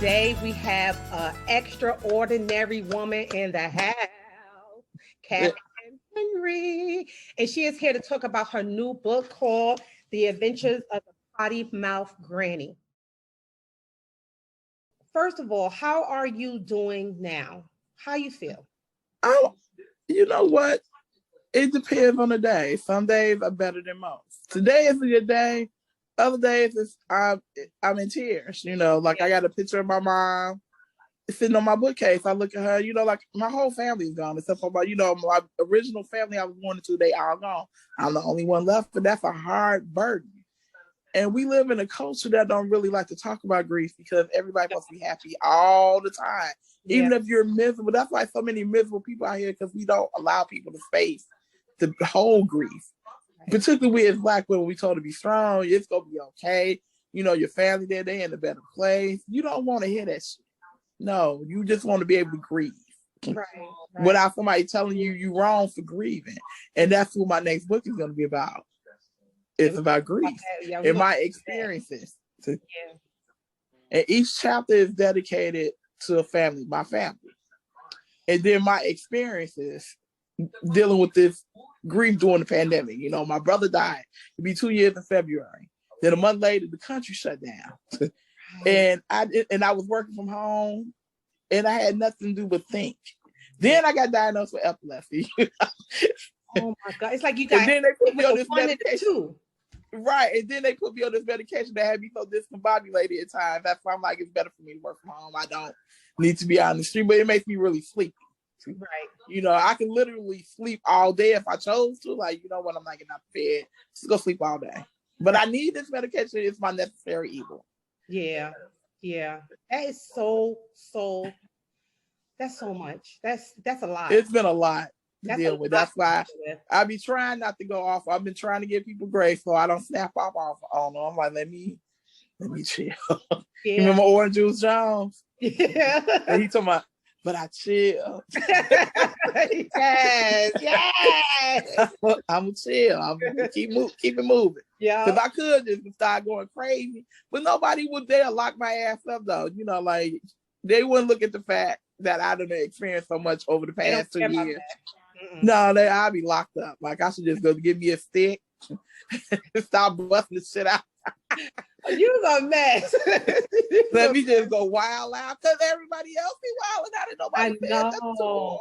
today we have an extraordinary woman in the house, Captain Henry, and she is here to talk about her new book called The Adventures of the Potty Mouth Granny. First of all, how are you doing now? How you feel? You know what? It depends on the day. Some days are better than most. Today is a good day. Other days, I'm in tears. You know, like I got a picture of my mom sitting on my bookcase. I look at her. You know, like my whole family is gone, except for my original family I was born into. They all gone. I'm the only one left, but that's a hard burden. And we live in a culture that don't really like to talk about grief because everybody wants to be happy all the time, even if you're miserable. That's why so many miserable people out here, because we don't allow people the space to hold grief. Particularly we as Black women, we told to be strong. It's gonna be okay. You know, your family they in a better place. You don't want to hear that shit. No, you just want to be able to grieve, right. Without somebody telling you you're wrong for grieving. And that's what my next book is going to be about. It's about grief and my experiences. And each chapter is dedicated to a family, my family, and then my experiences dealing with this grief during the pandemic. You know, my brother died. It'd be 2 years in February. Then a month later, the country shut down. And I was working from home and I had nothing to do but think. Then I got diagnosed with epilepsy. Oh my God. It's like you got and then they put me on this medication too. Right. And then they put me on this medication that had me so discombobulated at times. That's why I'm like, it's better for me to work from home. I don't need to be out in the street, but it makes me really sleepy. Right. You know, I can literally sleep all day if I chose to. Like, you know what, I'm not getting out of bed. Just go sleep all day. But I need this medication. It's my necessary evil. Yeah. That is that's so much. That's a lot. It's been a lot to deal with. That's why I be trying not to go off. I've been trying to give people grace so I don't snap off on them. I'm like, let me chill. You remember Orange Juice Jones? Yeah. And he talking about, but I chill. yes. I'm chill. I'm gonna keep it moving. Yeah. Because I could just start going crazy, but nobody would dare lock my ass up though. You know, like they wouldn't look at the fact that I done experienced so much over the past 2 years. No, I'll be locked up. Like I should just go give me a stick, stop busting the shit out. You a mess. Let me just go wild out because everybody else be wilding out and nobody said nothing to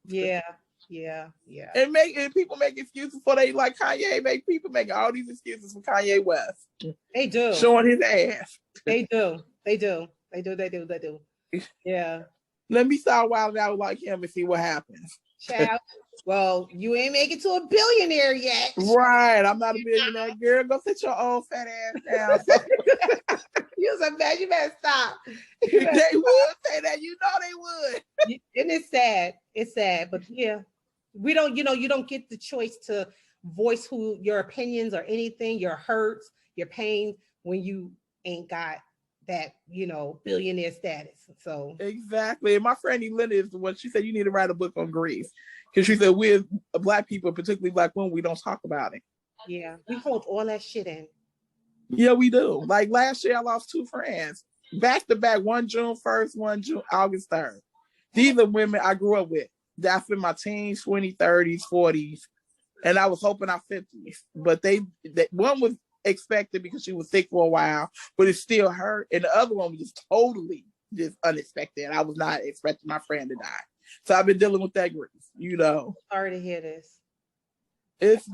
them. Yeah. And people make excuses for they like Kanye. People making all these excuses for Kanye West. They do. Showing his ass. They do. Yeah. Let me start wilding out like him and see what happens. Child. Well, you ain't make it to a billionaire yet. Right. I'm not a billionaire, girl. Go sit your old fat ass down. You was a man. You better stop. They would say that. You know they would. And it's sad. It's sad. But yeah, we don't, you don't get the choice to voice your opinions or anything, your hurts, your pain when you ain't got that, billionaire status. So exactly. And my friend Elena is the one, she said you need to write a book on grief. Because she said we're Black people, particularly Black women, we don't talk about it. Yeah, we hold all that shit in. Yeah, we do. Like last year, I lost 2 friends. Back to back, one June 1st, one August 3rd. These are women I grew up with. That's in my teens, 20s, 30s, 40s. And I was hoping our 50s. But one was expected because she was sick for a while, but it still hurt. And the other one was just totally unexpected. I was not expecting my friend to die. So I've been dealing with that grief, Sorry to hear this. It's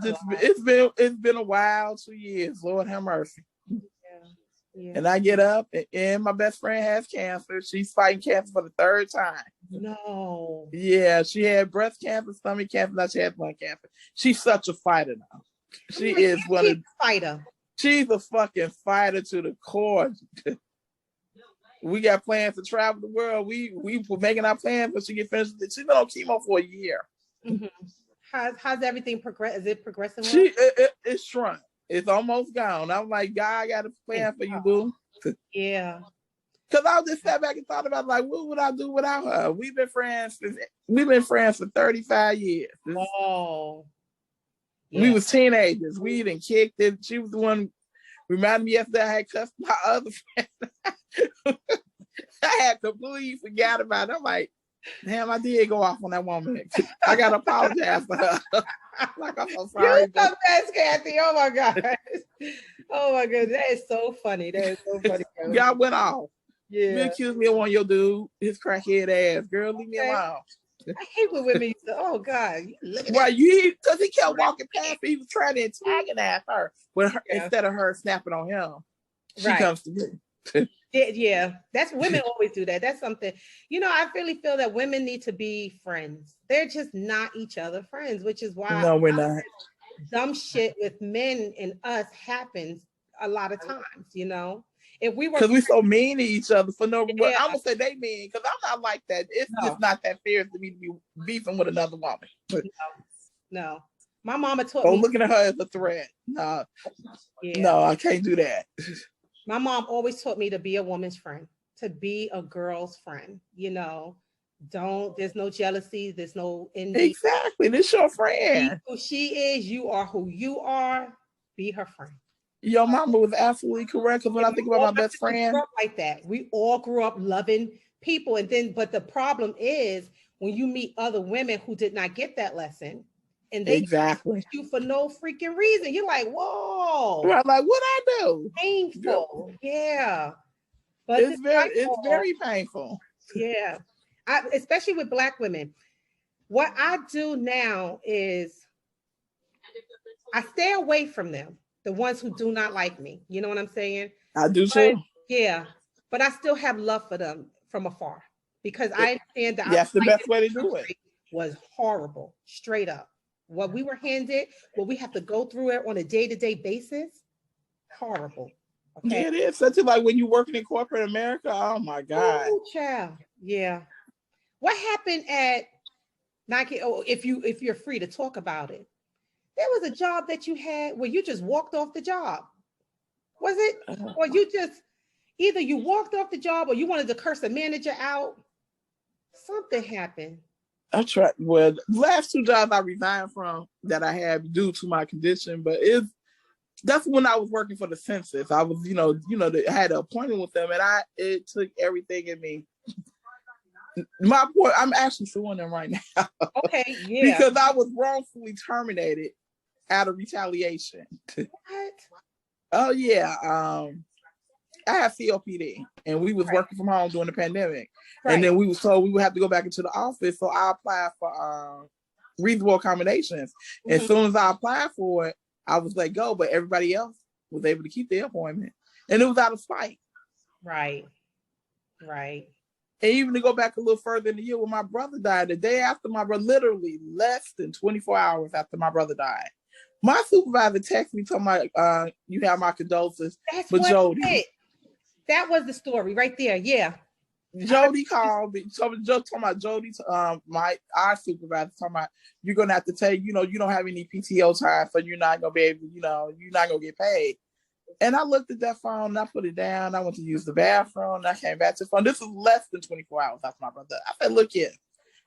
been a wild 2 years. Lord have mercy. Yeah. And I get up and my best friend has cancer. She's fighting cancer for the 3rd time. No. Yeah, she had breast cancer, stomach cancer, now she has lung cancer. She's such a fighter now. She is one of fighter. She's a fucking fighter to the core. We got plans to travel the world. We were making our plans, but she get finished. She's been on chemo for a year. Mm-hmm. How's everything progress? Is it progressing well? It's shrunk. It's almost gone. I'm like, God, I got a plan for you, boo. Yeah. Because I just sat back and thought about like, what would I do without her? We've been friends for 35 years. Oh. Yeah. We was teenagers. We even kicked it. She was the one reminded me yesterday I had cussed my other friend. I had completely forgot about it. I'm like, damn, I did go off on that woman. I gotta apologize for her. Like, I'm so sorry. You so best, Kathy. Oh my God. Oh my God. That is so funny. That is so funny. Y'all went off. Yeah. You accused me of one of your dude, his crackhead ass. Girl, leave me alone. I hate when women used to, oh God. Well, because he kept walking past me. He was trying to antagonize her. But instead of her snapping on him, she comes to me. Yeah, that's women always do that. That's something, I really feel that women need to be friends. They're just not each other friends, which is why no, we're not. Dumb shit with men and us happens a lot of times, If we were, because we're so mean to each other for no reason. I'm gonna say they mean because I'm not like that. It's just not that fair to me to be beefing with another woman. No. My mama taught me. Looking at her as a threat. No, I can't do that. My mom always taught me to be a woman's friend, to be a girl's friend. There's no jealousy, there's no envy. Exactly, this your friend. Be who she is, you are who you are. Be her friend. Your mama was absolutely correct. Because when I think about my best friend, like that, we all grew up loving people, but the problem is when you meet other women who did not get that lesson. And they you for no freaking reason. You're like, whoa. Right, like, what I do? Painful. Yeah. But it's very painful. Yeah. Especially with Black women. What I do now is I stay away from them, the ones who do not like me. You know what I'm saying? I do too. Yeah. But I still have love for them from afar because I understand that that's the best way to do it. Was horrible, straight up. What we were handed, what we have to go through it on a day-to-day basis, horrible. Okay? Yeah, it is. Such like when you're working in corporate America, oh my God. Ooh, child. Yeah. What happened at Nike? Oh, if you're free to talk about it, there was a job that you had where you just walked off the job. Was it? Or you just either you walked off the job or you wanted to curse a manager out? Something happened. I tried. Well, the last 2 jobs I resigned from that I had due to my condition, but that's when I was working for the census. I was, I had an appointment with them, and it took everything in me. My point, I'm actually suing them right now. Okay, yeah. Because I was wrongfully terminated out of retaliation. What? Oh yeah. I have COPD, and we was working from home during the pandemic. And then we was told we would have to go back into the office. So I applied for reasonable accommodations. Mm-hmm. As soon as I applied for it, I was let go, but everybody else was able to keep their appointment. And it was out of spite. Right. And even to go back a little further in the year when my brother died, the day after my brother, literally less than 24 hours after my brother died, my supervisor texted me talking about, you have my condolences for Jody. That was the story right there. Yeah. Jody called me. So just talking about Jody, our supervisor talking about you're gonna have to take, you don't have any PTO time, so you're not gonna be able, you're not gonna get paid. And I looked at that phone and I put it down. I went to use the bathroom and I came back to the phone. This was less than 24 hours after my brother. I said, look here,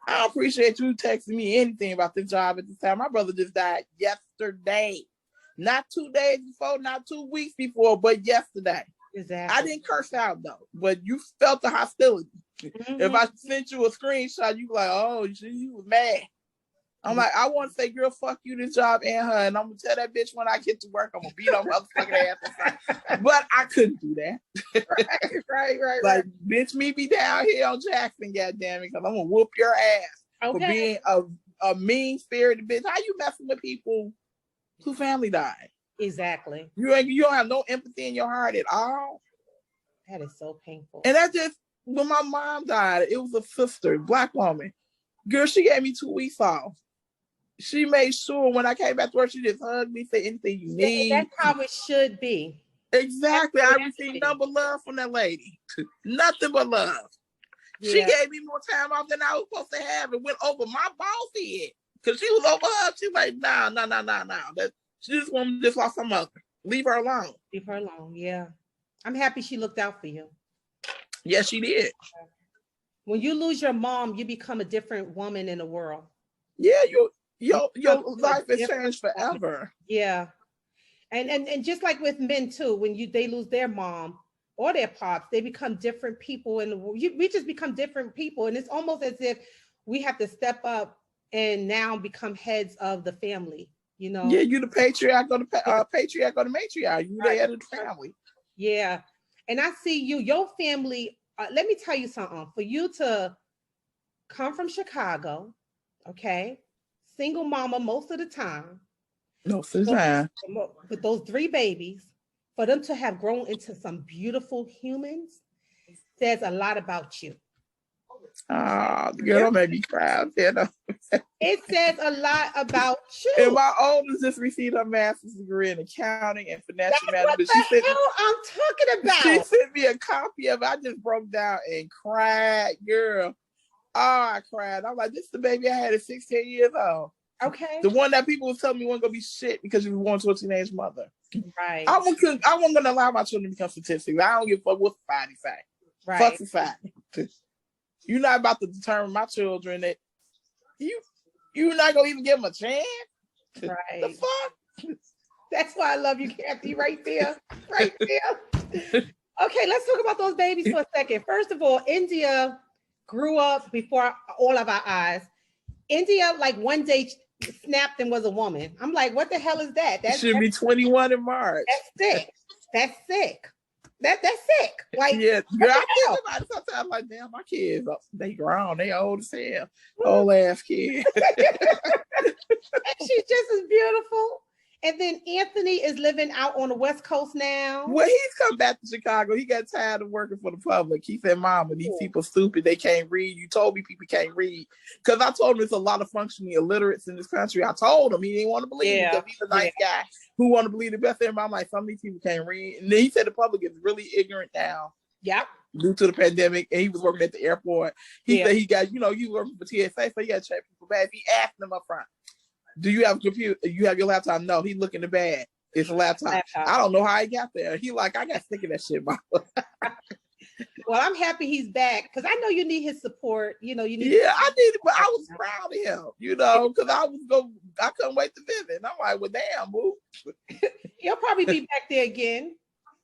I don't appreciate you texting me anything about this job at this time. My brother just died yesterday. Not 2 days before, not 2 weeks before, but yesterday. Exactly. I didn't curse out though, but you felt the hostility. Mm-hmm. If I sent you a screenshot, you like, oh, you was mad. I'm like, I want to say, girl, fuck you, this job and her, and I'm gonna tell that bitch when I get to work, I'm gonna beat her motherfucking ass. But I couldn't do that. Right. Like, bitch, me be down here on Jackson, goddamn it, because I'm gonna whoop your ass for being a mean spirited bitch. How you messing with people whose family died? Exactly. You don't have no empathy in your heart at all. That is so painful. And that's just when my mom died. It was a sister, Black woman. Girl, she gave me 2 weeks off. She made sure when I came back to work, she just hugged me, say anything you need. That's how it should be. Exactly. I received nothing but love from that lady. Nothing but love. Yeah. She gave me more time off than I was supposed to have. It went over my boss head. Because she was over her. She was like, no. This woman just lost her mother. Leave her alone. Leave her alone, yeah. I'm happy she looked out for you. Yes, she did. When you lose your mom, you become a different woman in the world. Yeah, your life has changed forever. Yeah. And just like with men too, when they lose their mom, or their pops, they become different people, and we just become different people. And it's almost as if we have to step up and now become heads of the family, you know? Yeah, you the patriarch or the patriarch or the matriarch. You the head of the family. Yeah. And I see you, your family, let me tell you something. For you to come from Chicago, okay, single mama most of the time, Most of the time, with those 3 babies, for them to have grown into some beautiful humans says a lot about you. oh, the girl don't make me cry. You know? It says a lot about you. And my oldest just received her master's degree in accounting and financial management. What the hell I'm talking about? She sent me a copy of it. I just broke down and cried, girl. Oh, I cried. I'm like, this is the baby I had at 16 years old. Okay. The one that people was telling me wasn't gonna be shit because she was born to a teenage mother. Right. I wasn't gonna allow my children to become statistics. I don't give a fuck what society say. Right. Fuck society. You're not about to determine my children that you're not gonna even give them a chance. Right. The fuck? That's why I love you, Kathy, right there. Right there. Okay, let's talk about those babies for a second. First of all, India grew up before all of our eyes. India, like one day snapped and was a woman. I'm like, what the hell is that? That should be 21 in March. That's sick. That's sick. That's sick. Like, yeah, girl, I think about it sometimes. Like, damn, my kids, they grown, they old as hell, old ass kids. And she's just as beautiful. And then Anthony is living out on the West Coast now. Well, he's come back to Chicago. He got tired of working for the public. He said, Mama, these people stupid. They can't read. You told me people can't read. Because I told him there's a lot of functioning illiterates in this country. I told him he didn't want to believe it because he's a nice guy who want to believe the best of him. I'm like, some of these people can't read. And then he said the public is really ignorant now. Yep. Due to the pandemic. And he was working at the airport. He said he got, you working for TSA, so you got to check people bad. He asked them up front, do you have a computer? You have your laptop? No, he look in the bag. It's a laptop. I don't know how he got there. He like, I got sick of that shit, Mama. Well, I'm happy he's back because I know you need his support. You know, you need. Yeah, I need it, but I was proud of him. You know, because I couldn't wait to visit. And I'm like, well, damn, boo. He'll probably be back there again.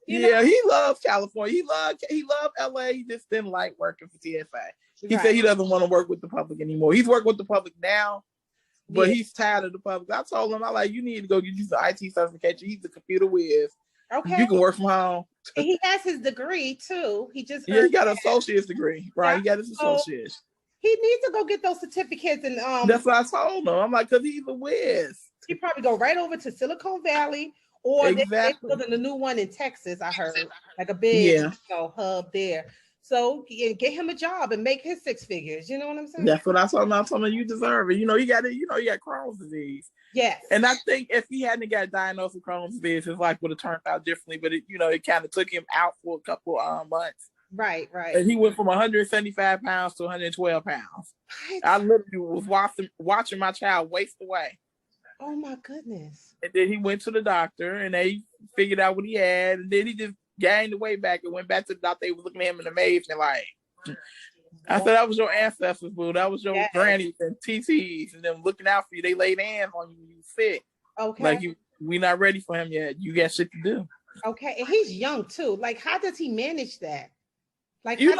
You know? He loves California. He loved LA. He just didn't like working for TSA. He said he doesn't want to work with the public anymore. He's working with the public now. But he's tired of the public. I told him, you need to go get you some IT certification. He's a computer whiz. Okay. You can work from home. And he has his degree too. He just he got an associate's degree. Right. Yeah. He got his associate's. He needs to go get those certificates and that's what I told him. I'm like, because he's a whiz. He probably go right over to Silicon Valley or they're building a new one in Texas, I heard. Like a big hub there. So get him a job and make his 6 figures. You know what I'm saying? That's what I told him. I told him you deserve it. You know, he got Crohn's disease. Yes. And I think if he hadn't got diagnosed with Crohn's disease, his life would have turned out differently. But it kind of took him out for a couple months. Right. And he went from 175 pounds to 112 pounds. What? I literally was watching my child waste away. Oh my goodness. And then he went to the doctor and they figured out what he had. And then he just gained the weight back and went back to the doctor. They was looking at him in amazement, like, I said, that was your ancestors, boo. That was your grannies and TTs and them looking out for you. They laid hands on you when you sick. Okay. Like, we not ready for him yet. You got shit to do. Okay. And he's young too. Like, how does he manage that? Like, he had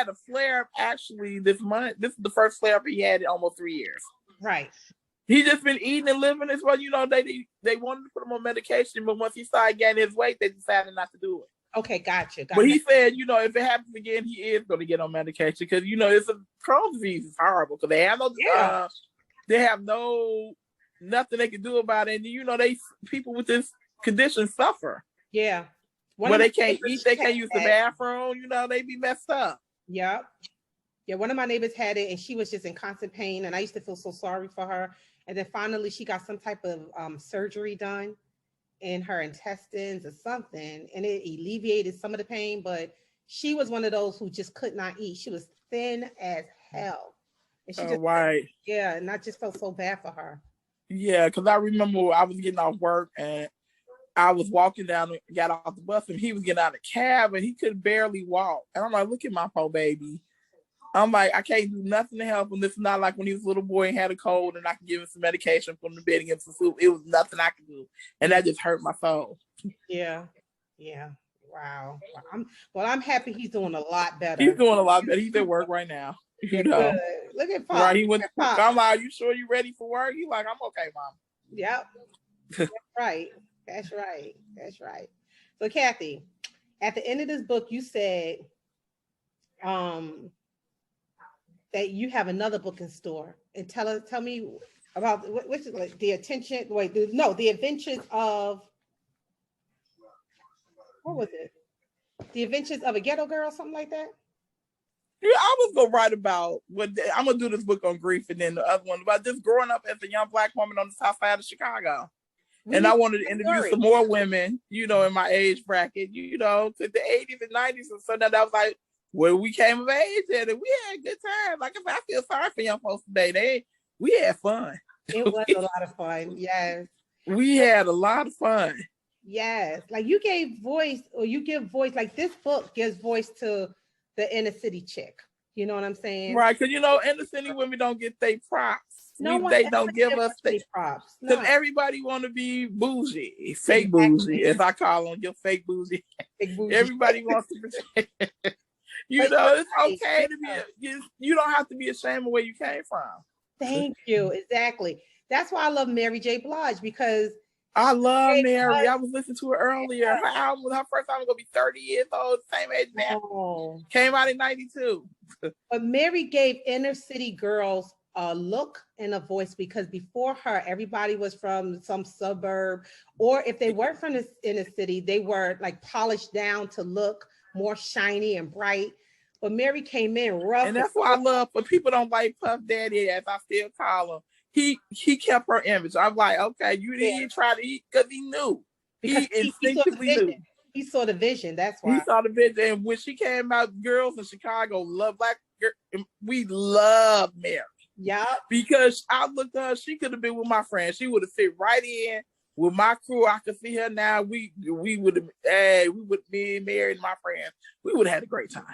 a flare up actually this month. This is the first flare up he had in almost 3 years. Right. He just been eating and living as well. They wanted to put him on medication, but once he started gaining his weight, they decided not to do it. Okay, gotcha. But he said, if it happens again, he is going to get on medication because it's a Crohn's disease. It's horrible because they have nothing they can do about it. And they people with this condition suffer. Yeah. Well, they can't eat. They can't use the bathroom. They be messed up. Yeah. Yeah, one of my neighbors had it and she was just in constant pain and I used to feel so sorry for her. And then finally she got some type of surgery done in her intestines or something and it alleviated some of the pain, but she was one of those who just could not eat. She was thin as hell. And she and I just felt so bad for her. Yeah, because I remember I was getting off work and I was walking down, got off the bus and he was getting out of the cab and he could barely walk. And I'm like, look at my poor baby. I'm like, I can't do nothing to help him. This is not like when he was a little boy and had a cold and I could give him some medication, put him to bed and give him some soup. It was nothing I could do. And that just hurt my soul. Yeah. Yeah. Wow. I'm happy he's doing a lot better. He's doing a lot better. He's at work right now. You know. Good. Look at Pop. Right. He went. I'm like, are you sure you ready for work? He's like, I'm okay, Mom. Yep. That's right. That's right. That's right. So Kathy, at the end of this book, you said that you have another book in store. And tell me about what's like the attention. The Adventures of, what was it? The Adventures of a Ghetto Girl, something like that. Yeah, I was gonna write about I'm gonna do this book on grief, and then the other one about just growing up as a young Black woman on the south side of Chicago. And I wanted to interview some more women, in my age bracket, to the 80s and 90s and so that I was like, when we came of age and we had a good time. Like, I feel sorry for young folks today. We had fun. It was a lot of fun. Yes. We had a lot of fun. Yes. Like you give voice, like this book gives voice to the inner city chick. You know what I'm saying? Right. Because, inner city women don't get their props. They don't give us their props. Because everybody want to be bougie, fake bougie, as I call them, your fake bougie. Everybody wants to pretend. It's okay to be, you don't have to be ashamed of where you came from. Thank you. Exactly. That's why I love Mary J. Blige, because I love Mary. I was listening to her earlier. Her album, her first album, gonna be 30 years old, same age now. Oh. Came out in 92. But Mary gave inner city girls a look and a voice, because before her, everybody was from some suburb, or if they weren't from the inner city, they were like polished down to look more shiny and bright. But Mary came in rough. And that's why I love, but people don't like Puff Daddy, as I still call him. He kept her image. I'm like, okay, you didn't try to eat because he knew. Because he instinctively knew. He saw the vision. That's why. He saw the vision. And when she came out, girls in Chicago love Black girl. We love Mary. Yeah. Because I looked at her, she could have been with my friends. She would have fit right in with my crew. I could see her now. We would be married, my friends. We would have had a great time.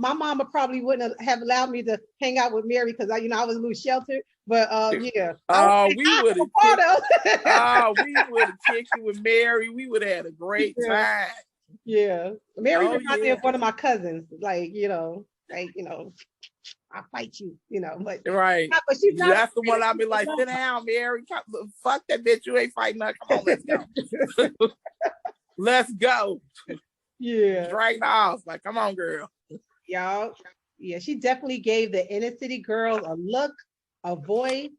My mama probably wouldn't have allowed me to hang out with Mary because I was a little sheltered. But yeah. We would have kicked you with Mary. We would have had a great time. Yeah. Mary reminded me of one of my cousins. I'll fight you, but right. But she's not. That's the one I'll be like, sit down, Mary. Fuck that bitch. You ain't fighting her. Come on, let's go. Let's go. Yeah. Drag the house. Like, come on, girl. Y'all. Yeah, she definitely gave the inner city girls a look, a voice,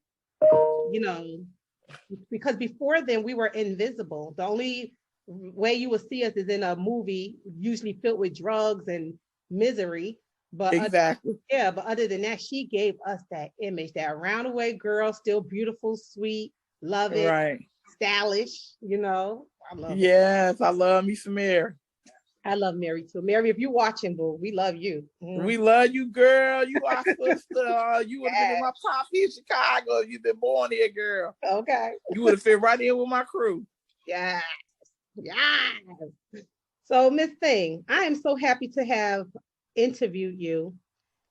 because before then we were invisible. The only way you would see us is in a movie, usually filled with drugs and misery. But exactly. But other than that, she gave us that image, that roundaway girl, still beautiful, sweet, loving, right, stylish. I love. Yes, I love me some Mary. I love Mary too. Mary, if you're watching, boo, we love you. We love you, girl. You are sister. You would have been in my top here in Chicago if you've been born here, girl. Okay. You would have fit right in with my crew. Yes. So, Miss Thing, I am so happy to have interviewed you.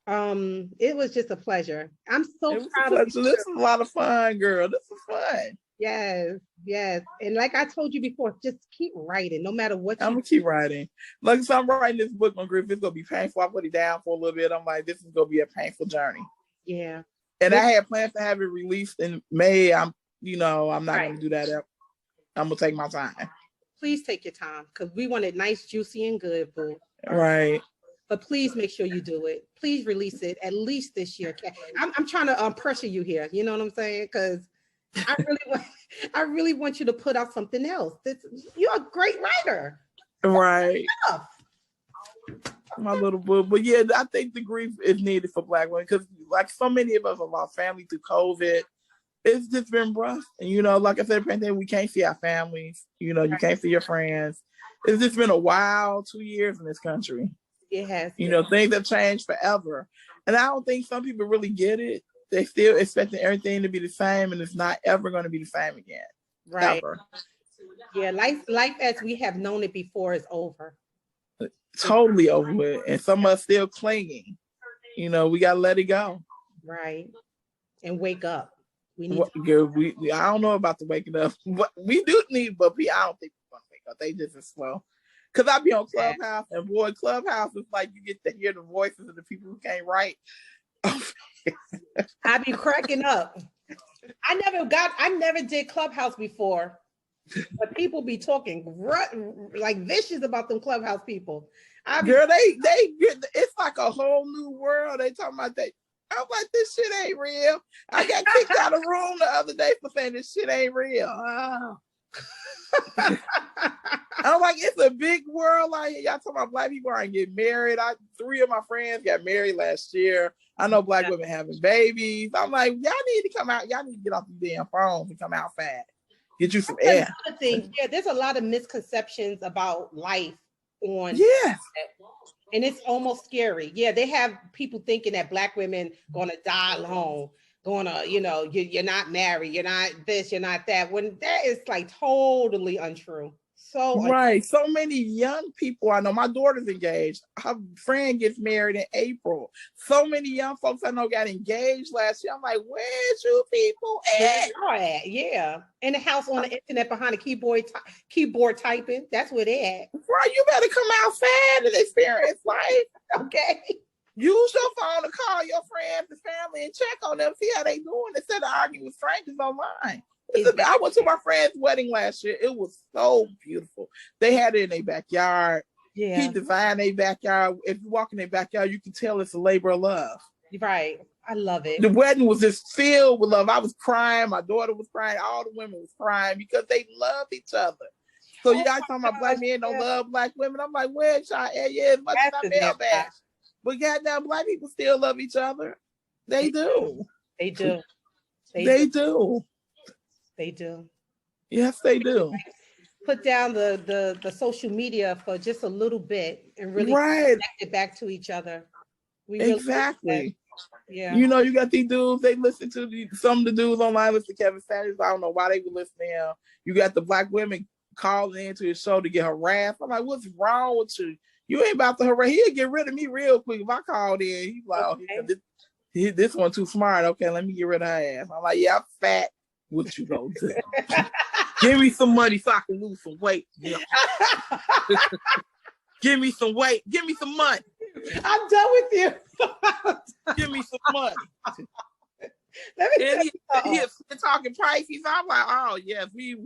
It was just a pleasure. I'm so proud of you. This is a lot of fun, girl. This is fun. Yes. And like I told you before, just keep writing, no matter what. I'm gonna keep writing. Like, so I'm writing this book on grief. It's gonna be painful. I put it down for a little bit. I'm like, this is gonna be a painful journey. Yeah. And I had plans to have it released in May. I'm not gonna do that. I'm gonna take my time. Please take your time, because we want it nice, juicy, and good, boo. Right. But please make sure you do it. Please release it at least this year. I'm trying to pressure you here. You know what I'm saying? Because I really want you to put out something else. You're a great writer. Right. My little boo. But yeah, I think the grief is needed for Black women, because like so many of us have lost family through COVID. It's just been rough. And like I said, we can't see our families. You can't see your friends. It's just been a wild 2 years in this country. It has. Things have changed forever. And I don't think some people really get it. They still expecting everything to be the same, and it's not ever going to be the same again. Right. Ever. Yeah, life as we have known it before is over. Totally over with. And some of us still clinging. We gotta let it go. Right. And wake up. We need I don't know about the waking up. We do need, but I don't think we're gonna wake up. They just as slow. Because I be on Clubhouse, and boy, Clubhouse is like you get to hear the voices of the people who can't write. I be cracking up. I never did Clubhouse before, but people be talking like vicious about them Clubhouse people. Girl, it's like a whole new world. They talking about that. I'm like, this shit ain't real. I got kicked out of the room the other day for saying this shit ain't real. I'm like, it's a big world out here. Y'all talking about black people aren't getting married. 3 of my friends got married last year. I know black women having babies. I'm like, y'all need to come out. Y'all need to get off the damn phones and come outside. Get you some air. There's a lot of misconceptions about life on. Yes. And it's almost scary. Yeah, they have people thinking that black women gonna die alone, you're not married, you're not this, you're not that. When that is like totally untrue. So right. So many young people I know. My daughter's engaged. Her friend gets married in April. So many young folks I know got engaged last year. I'm like, where's you people at? Yeah. In the house on the internet behind a keyboard typing. That's where they at. Right. You better come outside and experience life. Okay. Use your phone to call your friends and family and check on them, see how they doing instead of arguing with strangers online. I went to my friend's wedding last year. It was so beautiful. They had it in their backyard. Yeah. He designed their backyard. If you walk in their backyard, you can tell it's a labor of love. Right. I love it. The wedding was just filled with love. I was crying. My daughter was crying. All the women was crying because they love each other. So y'all talking about black men don't love black women. I'm like, where's y'all at? Yeah, as much as I feel bad. But goddamn, black people still love each other. They do. They do. They do. They do. Yes, they do. Put down the social media for just a little bit and really connect it back to each other. Exactly. Yeah. You know, you got these dudes, they listen to some of the dudes online listen to Kevin Samuels. I don't know why they would listen to him. You got the black women calling into his show to get harassed. I'm like, what's wrong with you? You ain't about to harass. He'll get rid of me real quick if I called in. He's like, okay. This one too smart. Okay, let me get rid of her ass. I'm like, yeah, I'm fat. What you gonna do? Give me some money so I can lose some weight. Yeah. Give me some weight. Give me some money. I'm done with you. Give me some money. He's talking prices. I'm like, oh yes, we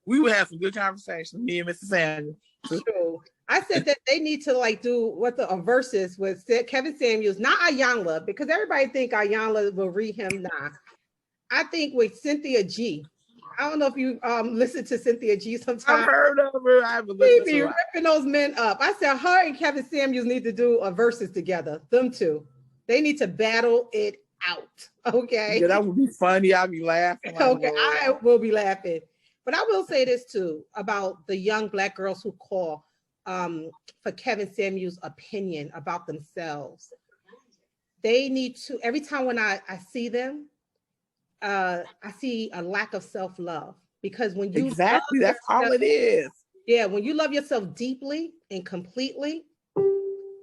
would have some good conversations. Me and Mr. Samuel. True. I said that they need to do verses with Kevin Samuels, not Iyanla, because everybody think Iyanla will read him now. I think with Cynthia G. I don't know if you listen to Cynthia G sometimes. I've heard of her. I haven't listened to her. Ripping those men up. I said her and Kevin Samuels need to do a verses together. Them two. They need to battle it out. Okay. Yeah, that would be funny. I'll be laughing. Okay, I will be laughing. But I will say this too about the young black girls who call for Kevin Samuels' opinion about themselves. They need to, every time when I see them, I see a lack of self-love, because when you that's all it is. Yeah, when you love yourself deeply and completely,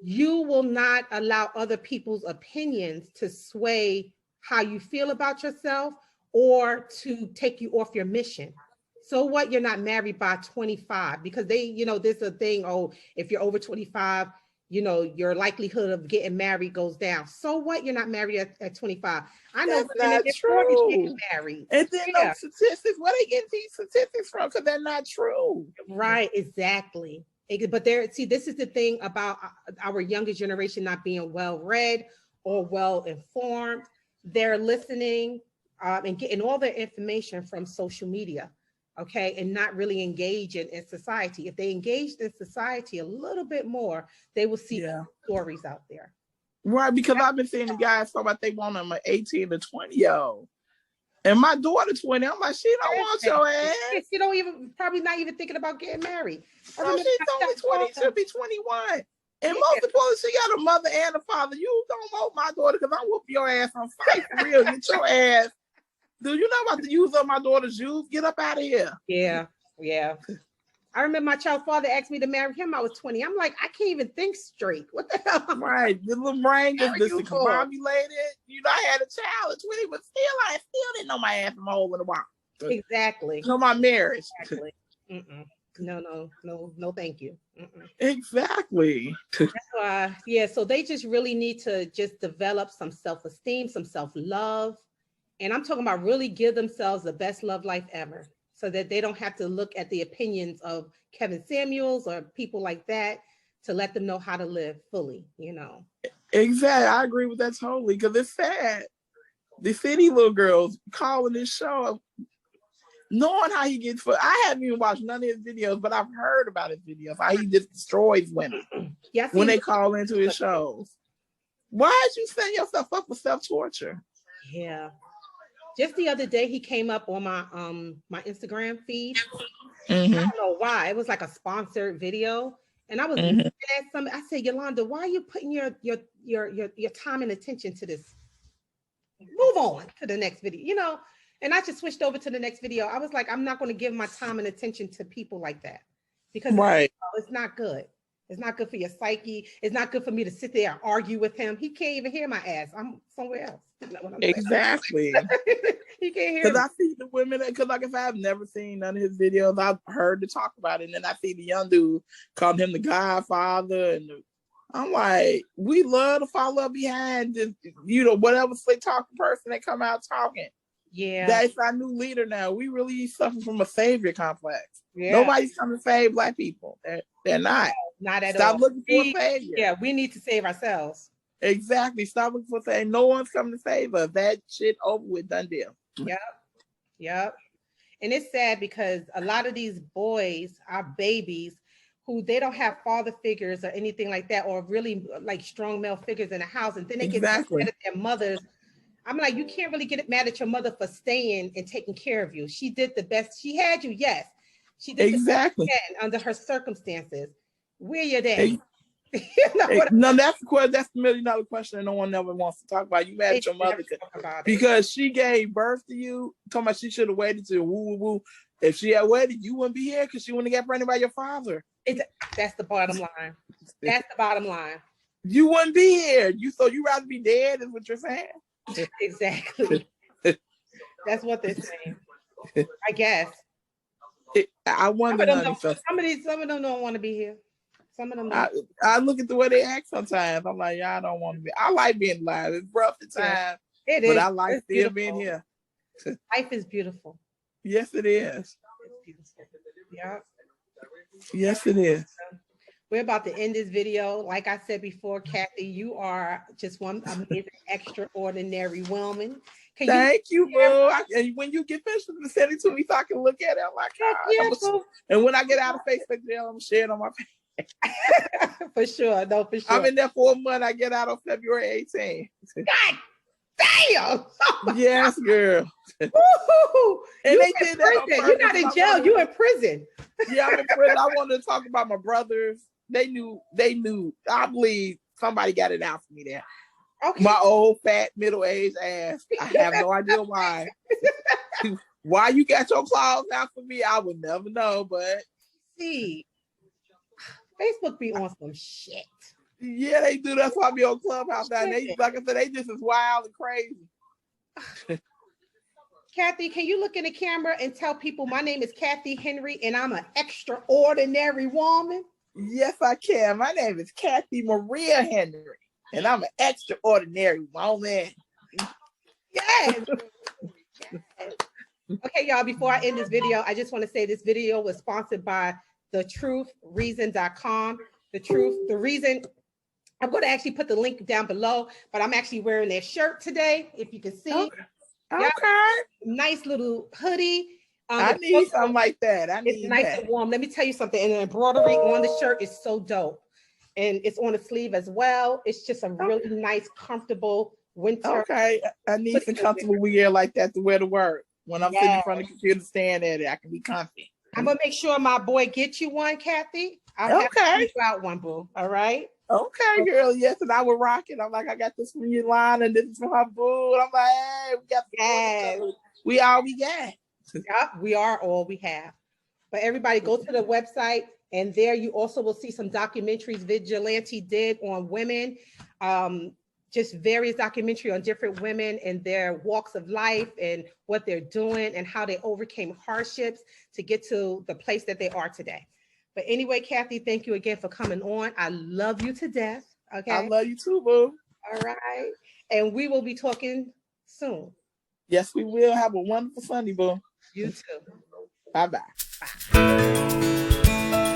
you will not allow other people's opinions to sway how you feel about yourself or to take you off your mission. So what, you're not married by 25, because there's a thing, if you're over 25, your likelihood of getting married goes down. So what, you're not married at 25. I know that's not true. Getting married. And then those statistics, where they get these statistics from? Because they're not true. Right, exactly. But this is the thing about our younger generation not being well-read or well-informed. They're listening and getting all their information from social media. Okay, and not really engaging in society. If they engaged in society a little bit more, they will see stories out there. Right, because I've been seeing the guys talk about they want them an 18 to 20-year-old. And my daughter 20, I'm like, she don't want your ass. She probably not even thinking about getting married. No, she's only 20, she'll be 21. And most importantly, she got a mother and a father. You don't want my daughter, because I'm whooping your ass on fight for real. Get your ass. Dude, you know about to use up my daughter's youth? Get up out of here. Yeah. I remember my child's father asked me to marry him. I was 20. I'm like, I can't even think straight. What the hell? Right. The little brain just discombobulated. I had a child at 20, but I still didn't know my ass from a hole in the wall. Exactly. Know my marriage. Exactly. No, thank you. Exactly. Yeah, so they just really need to just develop some self-esteem, some self-love. And I'm talking about really give themselves the best love life ever so that they don't have to look at the opinions of Kevin Samuels or people like that to let them know how to live fully, you know. Exactly. I agree with that totally because it's sad. The city little girls calling this show, knowing how he gets for. I haven't even watched none of his videos, but I've heard about his videos, how he just destroys women when they call into his shows. Why did you set yourself up for self-torture? Yeah. Just the other day, he came up on my Instagram feed. I don't know why. It was like a sponsored video, and I was looking at some. I said, Yolanda, why are you putting your time and attention to this? Move on to the next video, you know. And I just switched over to the next video. I was like, I'm not going to give my time and attention to people like that because it's not good. It's not good for your psyche. It's not good for me to sit there and argue with him. He can't even hear my ass. I'm somewhere else. Exactly. He can't hear. Because I see the women, because like if I've never seen none of his videos, I've heard to talk about it. And then I see the young dude calling him the Godfather. And I'm like, we love to follow behind this, you know, whatever slick talking person that come out talking. Yeah. That's our new leader now. We really suffer from a savior complex. Yeah. Nobody's coming to save Black people. They're not. Not at all. Stop looking for a savior. Yeah, we need to save ourselves. Exactly. Stop looking for a savior. No one's coming to save us. That shit over with, done deal. Yep. And it's sad because a lot of these boys are babies who they don't have father figures or anything like that, or really like strong male figures in the house. And then they get mad at their mothers. I'm like, you can't really get mad at your mother for staying and taking care of you. She did the best. She had you, yes. She did the best she can under her circumstances. Where your daddy? No, that's the $1 million question that no one ever wants to talk about. You mad at your mother because she gave birth to you, talking about she should have waited to woo. If she had waited, you wouldn't be here because she wouldn't get pregnant by your father. That's the bottom line. That's the bottom line. You wouldn't be here. You rather be dead, is what you're saying? Exactly. That's what they're saying. I guess. I wonder. Some of them don't want to be here. Some of them. I look at the way they act sometimes. I'm like, I don't want to be. I like being alive. It's rough at times. It is. But I like still being here. Life is beautiful. Yes, it is. It's beautiful. Yeah. Yes, it is. We're about to end this video. Like I said before, Kathy, you are just one amazing, extraordinary woman. Thank you, boo. And when you get finished, send it to me so I can look at it. I'm like, God. And when I get out of Facebook jail, I'm sharing on my page. For sure. No, for sure. I'm in there for a month. I get out on February 18th. God damn. Yes, girl. Woo-hoo-hoo. And they did that on purpose. You're not in jail. You're in prison. Yeah, I'm in prison. I wanted to talk about my brothers. They knew. I believe somebody got it out for me there. Okay. My old, fat, middle-aged ass. I have no idea why. Why you got your claws out for me, I would never know, but... See, Facebook be on some shit. Yeah, they do. That's why I be on Clubhouse now. They, like I said, they just as wild and crazy. Kathy, can you look in the camera and tell people my name is Kathy Henry and I'm an extraordinary woman? Yes, I can. My name is Kathy Maria Henry and I'm an extraordinary woman. Yes. Okay, y'all, before I end this video, I just want to say this video was sponsored by thetruthreason.com. The reason, I'm going to actually put the link down below, but I'm actually wearing their shirt today, if you can see. Okay. Nice little hoodie. I need something like that. It's nice and warm. Let me tell you something. And the embroidery on the shirt is so dope. And it's on the sleeve as well. It's just a really nice, comfortable winter. Okay. I need some comfortable wear like that to wear to work. When I'm sitting in front of the computer, stand at it, I can be comfy. I'm going to make sure my boy gets you one, Kathy. I'll have to pick out one, boo. All right? Okay, girl. Yes, and I would rock it. I'm like, I got this from your line and this is from her boo. And I'm like, hey, we got we all we got. Yeah, we are all we have. But everybody go to the website, and there you also will see some documentaries Vigilante did on women. just various documentary on different women and their walks of life and what they're doing and how they overcame hardships to get to the place that they are today. But anyway, Kathy, thank you again for coming on. I love you to death. Okay. I love you too, boo. All right. And we will be talking soon. Yes, we will. Have a wonderful Sunday, boo. You too. Bye-bye. Bye.